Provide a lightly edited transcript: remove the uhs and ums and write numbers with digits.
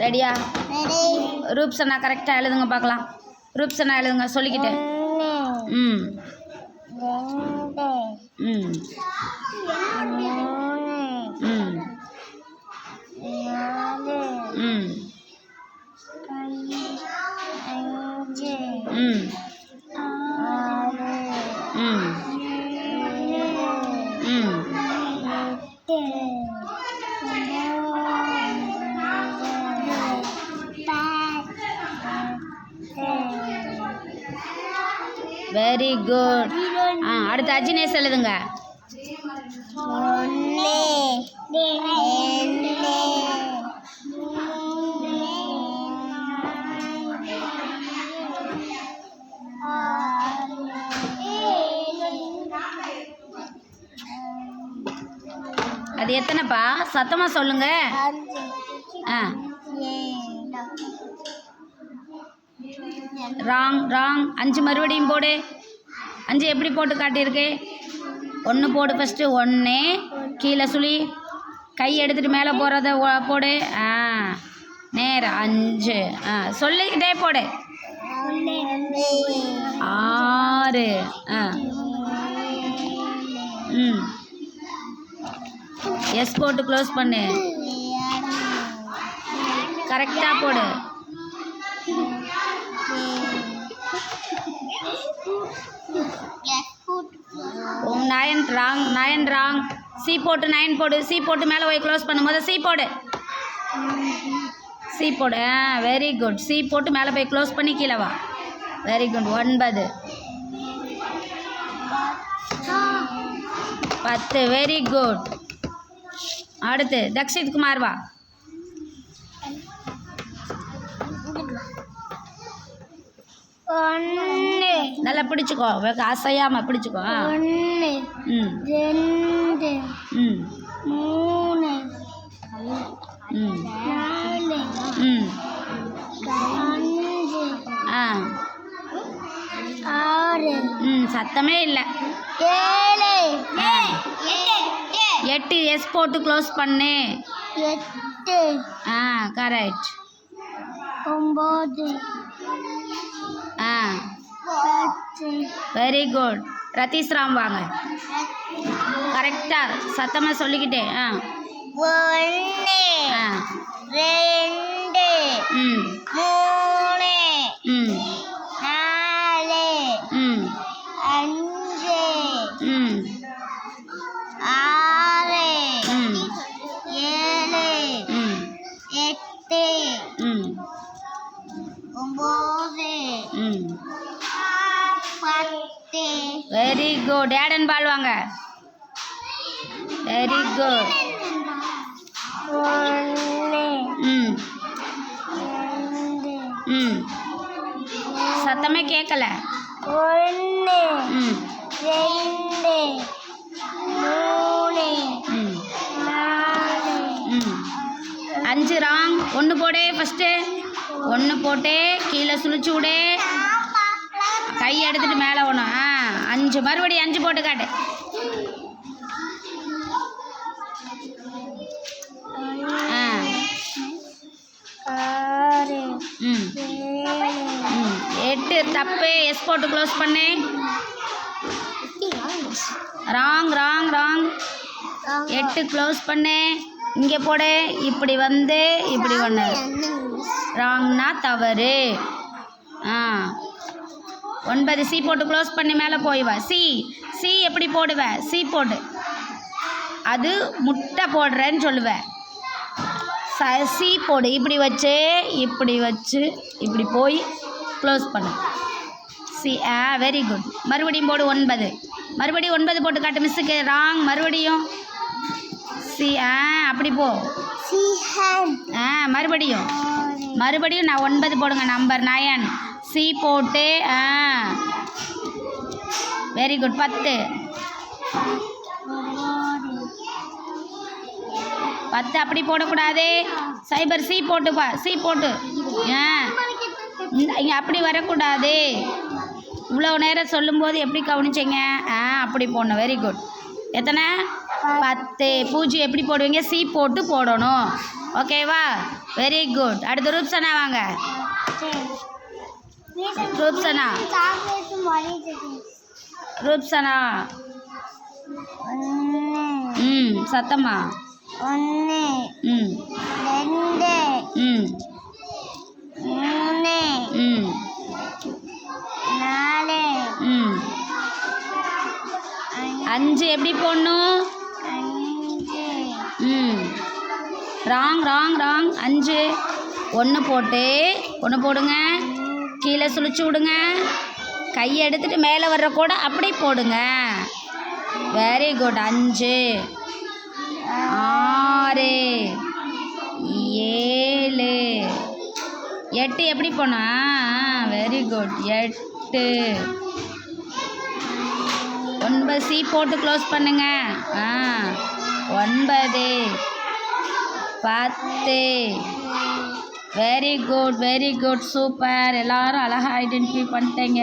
ரெடியா? ரூப்சனா கரெக்டாக எழுதுங்க பார்க்கலாம். ரூப்சனா எழுதுங்க சொல்லிக்கிட்டு. ம் ம் ம் ம் ம் ம் ம் வெரி குட். அடுத்து அஜினேஷ் எழுதுங்க. அது எத்தனைப்பா? சத்தமாக சொல்லுங்க. Wrong wrong. 5 மறுபடியும் போடு. 5 எப்படி போட்டு காட்டியிருக்கு? 1 போடு ஃபஸ்ட்டு. 1 கீழே சுழி, கை எடுத்துகிட்டு மேலே போகிறத போடு. நேரம் 5. சொல்லிக்கிட்டே போடு. 6. ம் எஸ் போட்டு க்ளோஸ் பண்ணு. கரெக்டாக போடு. 9 ராங். 9 ராங். சி போட்டு 9 போடு. சி போட்டு மேலே போய் க்ளோஸ் பண்ணும் போது சி போடு. சி போடு. Very good. சி போட்டு மேலே போய் க்ளோஸ் பண்ணி கீழே வா. Very good. 9 10. Very good. அடுத்து தக்ஷித் குமார் வா. நல்லா பிடிச்சிக்கோ, அசையாம பிடிச்சிக்கோ. 1 2 3 4 5 6 சத்தமே இல்லை. 8 எஸ் போட்டு க்ளோஸ் பண்ணு. 8 கரெக்ட். 9 very good. ரத்தீஸ்ராம் வாங்க. கரெக்டாக சத்தமாக சொல்லிக்கிட்டே. 1 2 3 4 5 6 7 8 9 10. Very good. டேடன் பால் வாங்க. Very good. 1 சத்தமே கேட்கல. 1 2 3 4 5 ராங். 1 போடு ஃபஸ்ட்டு. 1 போட்டு கீழே சுழிச்சு விடு, கை எடுத்துட்டு மேலே ஒன்று. 5 மறுபடியும் 5 போட்டு காட்டு. ம் 8 தப்பு. எஸ் போட்டு க்ளோஸ் பண்ணு. Wrong wrong wrong. 8 க்ளோஸ் பண்ணு. இங்கே போடு. இப்படி வந்து இப்படி ஒன்று. ராங்னா தவறு. 9 சி போட்டு க்ளோஸ் பண்ணி மேலே போய்வா. சி சி எப்படி போடுவேன்? சி போடு. அது முட்டை போடுறேன்னு சொல்லுவேன். சி போடு. இப்படி வச்சு இப்படி போய் க்ளோஸ் பண்ணு. C very good. மறுபடியும் போடு. 9 மறுபடியும் 9 போட்டு காட்டு மிஸ்ஸுக்கு. ராங். மறுபடியும் சி அப்படி போ. மறுபடியும் நான் 9 போடுங்க. நம்பர் 9 சி போட்டு. Very good. 10 அப்படி போடக்கூடாது. சைபர் சி போட்டுப்பா. சி போட்டு. இங்கே அப்படி வரக்கூடாது. இவ்வளோ நேரம் சொல்லும்போது எப்படி கவனிச்சிங்க? அப்படி போடணும். Very good. எத்தனை? 10. பூஜ்ஜியம் எப்படி போடுவீங்க? சி போட்டு போடணும். ஓகேவா? Very good. அடுத்து ரூப்சனா வாங்க. ரூப்சனா ரூப்சனா சத்தமா 1 ம் 2 ம் 3 ம் 4 ம் 5 எப்படி போடணும்? 5 ம் ராங் ராங் ராங். 5 1 போட்டு 1 போடுங்க. கீழே சுழிச்சு விடுங்க. கையை எடுத்துட்டு மேலே வர்ற கூட அப்படி போடுங்க. Very good. 5 6 7 8 எப்படி போனா? Very good. 8 9 சி போட்டு க்ளோஸ் பண்ணுங்க. 9 10 very good very good super. எல்லாரும் அழகாக ஐடென்டிஃபை பண்ணிட்டீங்க.